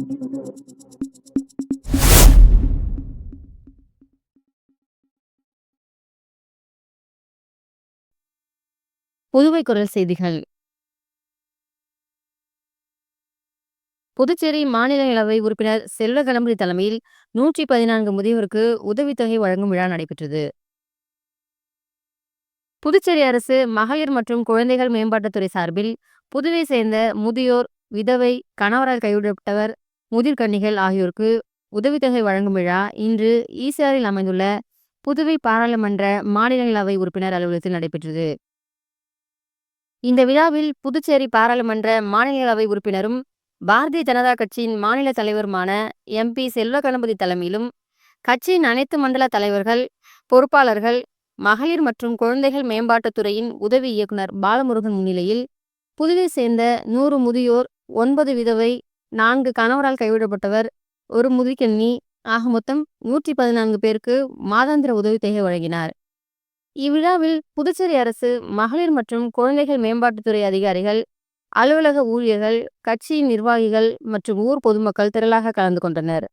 புதுவை குரல் செய்திகள். புதுச்சேரி மாநிலங்களவை உறுப்பினர் செல்வ கணபதி தலைமையில் 114 முதியோருக்கு உதவித்தொகை வழங்கும் விழா நடைபெற்றது. புதுச்சேரி அரசு மகளிர் மற்றும் குழந்தைகள் மேம்பாட்டுத்துறை சார்பில் புதுவை சேர்ந்த முதியோர், விதவை, கணவரால் கைவிடப்பட்டவர், முதிர்கன்னிகள் ஆகியோருக்கு உதவித்தொகை வழங்கும் விழா இன்று ஈசிஆரில் அமைந்துள்ள புதுவை பாராளுமன்ற மாநிலங்களவை உறுப்பினர் அலுவலகத்தில் நடைபெற்றது. இந்த விழாவில் புதுச்சேரி பாராளுமன்ற மாநிலங்களவை உறுப்பினரும் பாரதிய ஜனதா கட்சியின் மாநில தலைவருமான எம்பி செல்வ கணபதி தலைமையிலும் கட்சியின் அனைத்து மண்டல தலைவர்கள், பொறுப்பாளர்கள், மகளிர் மற்றும் குழந்தைகள் மேம்பாட்டுத்துறையின் உதவி இயக்குனர் பாலமுருகன் முன்னிலையில் புதுவை சேர்ந்த 100 முதியோர், 9 விதவை, 4 கணவரால் கைவிடப்பட்டவர், 1 முதிர்கன்னி ஆக மொத்தம் 114 பேருக்கு மாதாந்திர உதவித்தொகை வழங்கினார். இவ்விழாவில் புதுச்சேரி அரசு மகளிர் மற்றும் குழந்தைகள் மேம்பாட்டுத்துறை அதிகாரிகள், அலுவலக ஊழியர்கள், கட்சியின் நிர்வாகிகள் மற்றும் ஊர் பொதுமக்கள் திரளாக கலந்து கொண்டனர்.